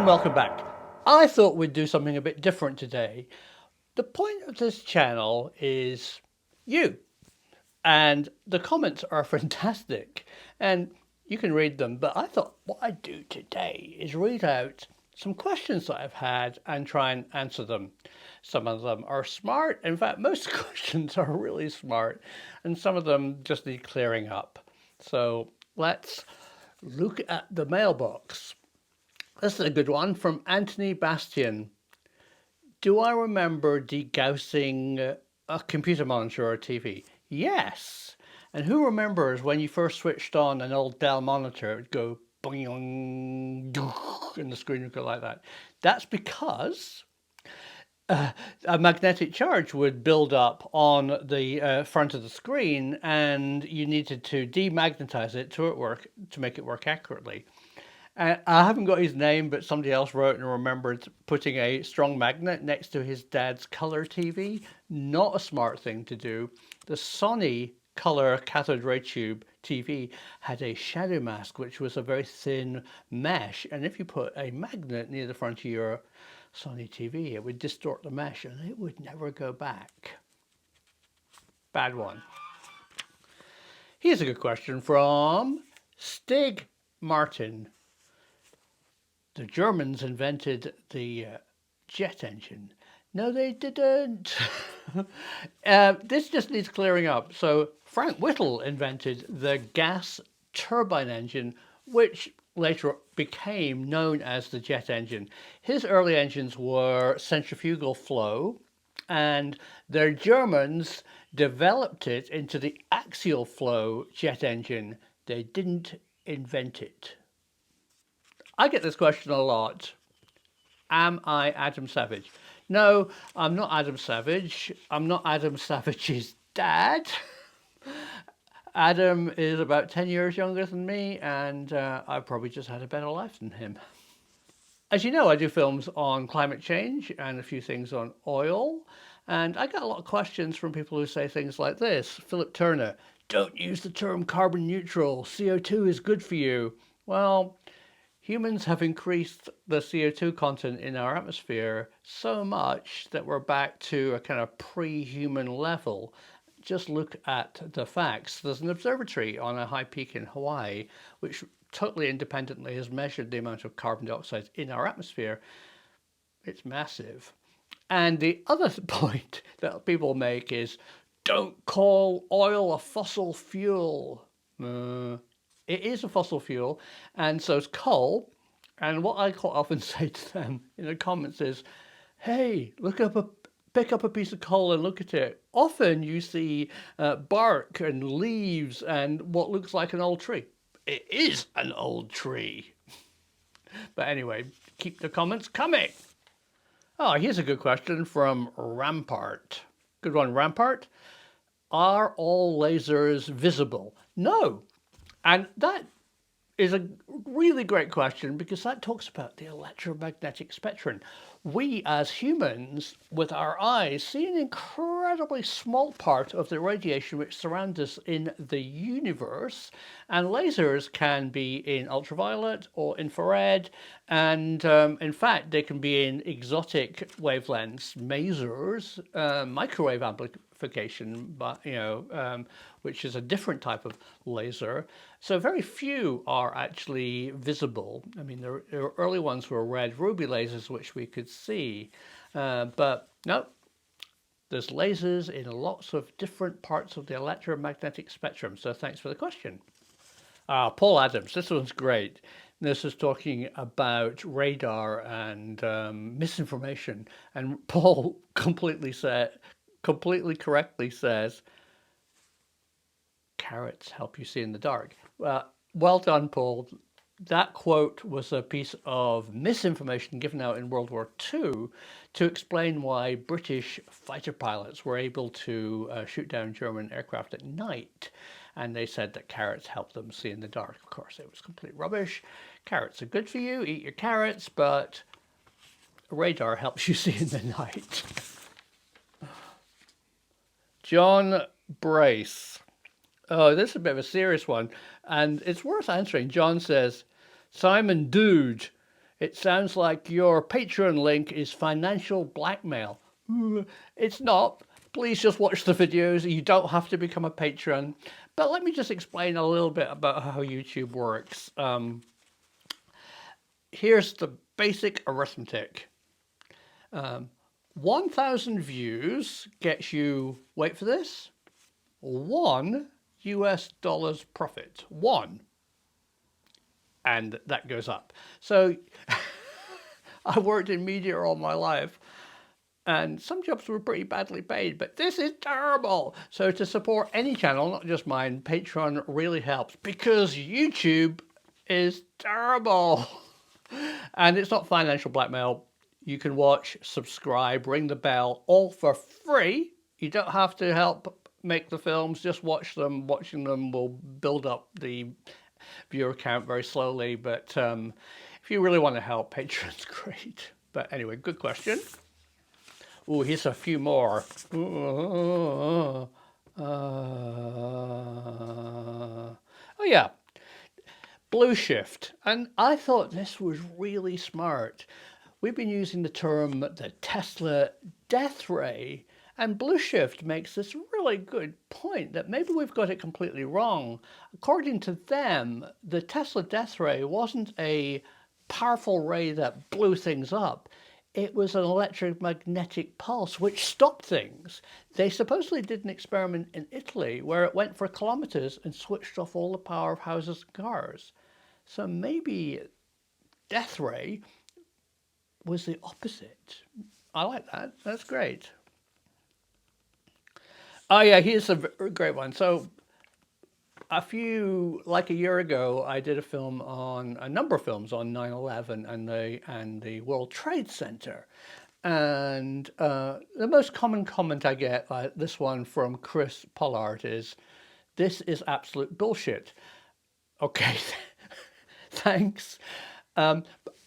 and welcome back. I thought we'd do something a bit different today. The point of this channel is you, and the comments are fantastic, and you can read them, but I thought what I'd do today is read out some questions that I've had and try and answer them. Some of them are smart. In fact, most questions are really smart, and some of them just need clearing up. So let's look at the mailbox. This is a good one from Anthony Bastian. Do I remember degaussing a computer monitor or TV? Yes. And who remembers when you first switched on an old Dell monitor, it would go boing, and the screen would go like that? That's because a magnetic charge would build up on the front of the screen, and you needed to demagnetize it to make it work accurately. I haven't got his name, but somebody else wrote and remembered putting a strong magnet next to his dad's color TV. Not a smart thing to do. The Sony color cathode ray tube TV had a shadow mask, which was a very thin mesh. And if you put a magnet near the front of your Sony TV, it would distort the mesh and it would never go back. Bad one. Here's a good question from Stig Martin. The Germans invented the jet engine. No, they didn't. This just needs clearing up. So Frank Whittle invented the gas turbine engine, which later became known as the jet engine. His early engines were centrifugal flow, and their Germans developed it into the axial flow jet engine. They didn't invent it. I get this question a lot. Am I Adam Savage? No, I'm not Adam Savage. I'm not Adam Savage's dad. Adam is about 10 years younger than me, and I've probably just had a better life than him. As you know, I do films on climate change and a few things on oil, and I get a lot of questions from people who say things like this. Philip Turner, don't use the term carbon neutral. CO2 is good for you. Well, humans have increased the CO2 content in our atmosphere so much that we're back to a kind of pre-human level. Just look at the facts. There's an observatory on a high peak in Hawaii, which totally independently has measured the amount of carbon dioxide in our atmosphere. It's massive. And the other point that people make is, don't call oil a fossil fuel. It is a fossil fuel, and so is coal. And what I quite often say to them in the comments is, hey, pick up a piece of coal and look at it. Often you see bark and leaves and what looks like an old tree. It is an old tree. But anyway, keep the comments coming. Oh, here's a good question from Rampart. Good one, Rampart. Are all lasers visible? No. And that is a really great question because that talks about the electromagnetic spectrum. We as humans, with our eyes, see an incredibly small part of the radiation which surrounds us in the universe. And lasers can be in ultraviolet or infrared. And in fact, they can be in exotic wavelengths, masers, microwave amplification, but which is a different type of laser. So very few are actually visible. I mean, the early ones were red ruby lasers, which we could see. But no, there's lasers in lots of different parts of the electromagnetic spectrum. So thanks for the question. Paul Adams, this one's great. This is talking about radar and misinformation. And Paul completely correctly says, carrots help you see in the dark. Well done, Paul. That quote was a piece of misinformation given out in World War II to explain why British fighter pilots were able to shoot down German aircraft at night. And they said that carrots helped them see in the dark. Of course, it was complete rubbish. Carrots are good for you, eat your carrots, but radar helps you see in the night. John Brace. Oh, this is a bit of a serious one, and it's worth answering. John says, Simon Dude, It sounds like your Patreon link is financial blackmail. It's not. Please just watch the videos. You don't have to become a patron. But let me just explain a little bit about how YouTube works. Here's the basic arithmetic. 1,000 views gets you, wait for this, $1 profit. One. And that goes up. So I worked in media all my life, and some jobs were pretty badly paid, but this is terrible. So to support any channel, not just mine, Patreon really helps, because YouTube is terrible. And it's not financial blackmail. You can watch, subscribe, ring the bell, all for free. You don't have to help make the films, just watch them. Watching them will build up the viewer count very slowly, but if you really want to help, Patreon's great. But anyway, good question. Oh, here's a few more. Oh yeah, Blueshift. And I thought this was really smart. We've been using the term the Tesla death ray, and Blueshift makes this really good point that maybe we've got it completely wrong. According to them, the Tesla death ray wasn't a powerful ray that blew things up. It was an electromagnetic pulse which stopped things. They supposedly did an experiment in Italy where it went for kilometers and switched off all the power of houses and cars. So maybe death ray was the opposite. I like that. That's great. Oh yeah, here's a great one. So like a year ago, I did a number of films on 9/11 and the World Trade Center. And the most common comment I get, like this one from Chris Pollard, is, "This is absolute bullshit." Okay, thanks.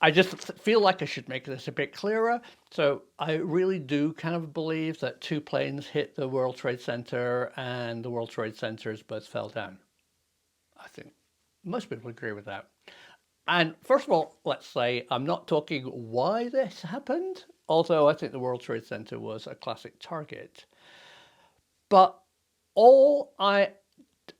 I just feel like I should make this a bit clearer. So I really do kind of believe that 2 planes hit the World Trade Center and the World Trade Centers both fell down. I think most people agree with that. And first of all, let's say I'm not talking why this happened, although I think the World Trade Center was a classic target. But all I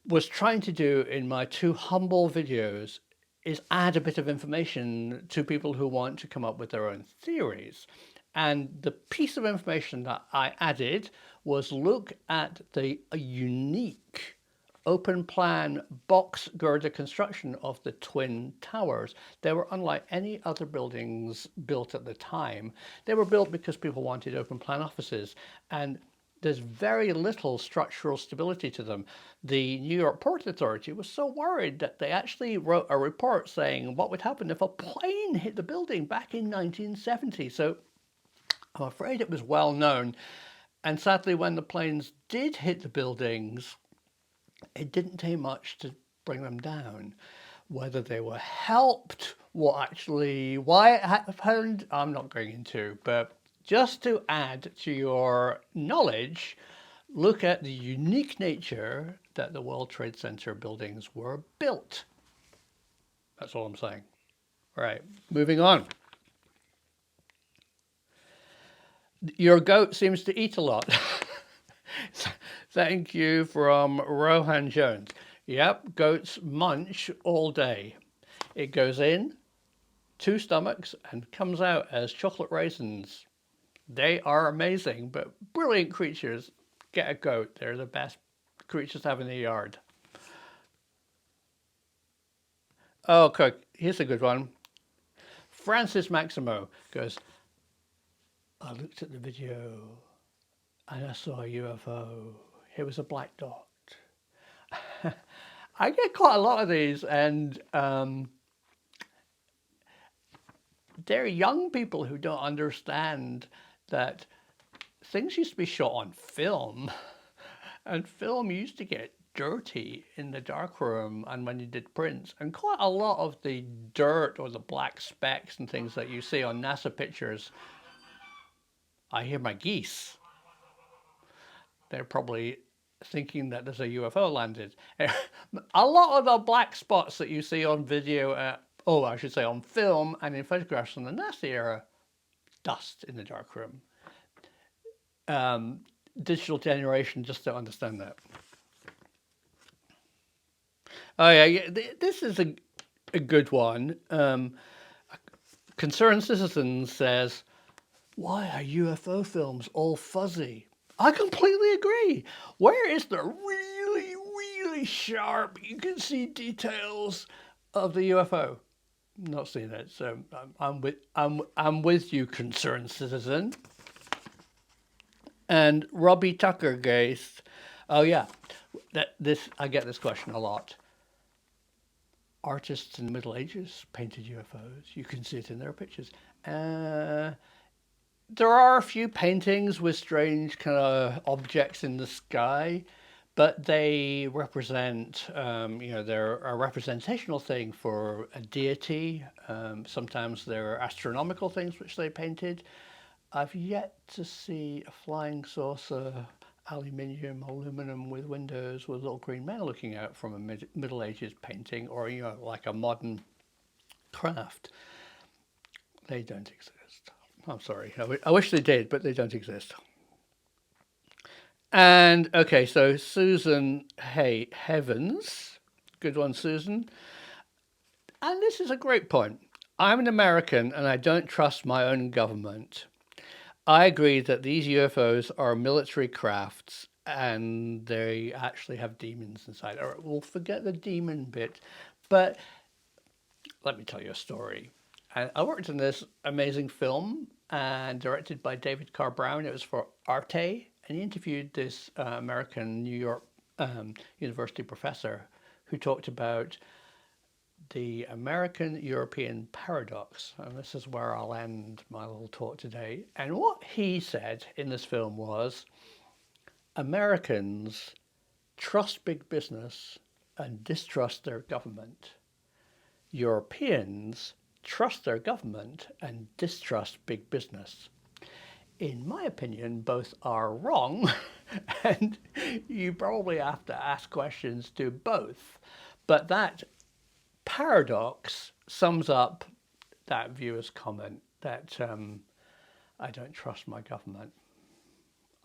was trying to do in my 2 humble videos is add a bit of information to people who want to come up with their own theories. And the piece of information that I added was look at the unique open plan box girder construction of the Twin Towers. They were unlike any other buildings built at the time. They were built because people wanted open plan offices, and there's very little structural stability to them. The New York Port Authority was so worried that they actually wrote a report saying what would happen if a plane hit the building back in 1970. So I'm afraid it was well known. And sadly, when the planes did hit the buildings, it didn't take much to bring them down. Whether they were helped, why it happened, I'm not going into, but just to add to your knowledge, look at the unique nature that the World Trade Center buildings were built. That's all I'm saying. All right, moving on. Your goat seems to eat a lot. Thank you from Rohan Jones. Yep, goats munch all day. It goes in 2 stomachs and comes out as chocolate raisins. They are amazing, but brilliant creatures. Get a goat. They're the best creatures to have in the yard. Okay, here's a good one. Francis Maximo goes, "I looked at the video and I saw a UFO. It was a black dot." I get quite a lot of these, and they're young people who don't understand that things used to be shot on film, and film used to get dirty in the darkroom and when you did prints, and quite a lot of the dirt or the black specks and things that you see on NASA pictures. I hear my geese. They're probably thinking that there's a UFO landed. A lot of the black spots that you see on video Oh, I should say on film and in photographs from the Nazi era, dust in the darkroom. Digital generation just don't understand that. Oh yeah. This is a good one. Concerned Citizen says, why are UFO films all fuzzy? I completely agree. Where is the really, really sharp, you can see details of the UFO? Not seen it, so I'm with you, Concerned Citizen. And Robbie Tucker Gaze. Oh yeah, I get this question a lot. Artists in the Middle Ages painted UFOs. You can see it in their pictures. There are a few paintings with strange kind of objects in the sky, but they represent, they're a representational thing for a deity. Sometimes they're astronomical things which they painted. I've yet to see a flying saucer, aluminum with windows with little green men looking out from a Middle Ages painting, or like a modern craft. They don't exist. I'm sorry. I wish they did, but they don't exist. And okay, so Susan Heavens, good one, Susan. And this is a great point. I'm an American and I don't trust my own government. I agree that these UFOs are military crafts and they actually have demons inside. All right, we'll forget the demon bit, but let me tell you a story. I worked in this amazing film and directed by David Carr Brown. It was for Arte, and he interviewed this American New York University professor who talked about the American-European paradox. And this is where I'll end my little talk today. And what he said in this film was, Americans trust big business and distrust their government. Europeans trust their government and distrust big business. In my opinion, both are wrong, and you probably have to ask questions to both. But that paradox sums up that viewer's comment that I don't trust my government.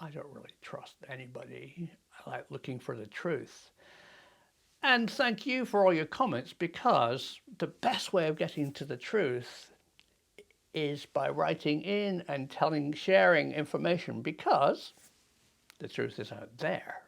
I don't really trust anybody. I like looking for the truth. And thank you for all your comments, because the best way of getting to the truth is by writing in and sharing information, because the truth is out there.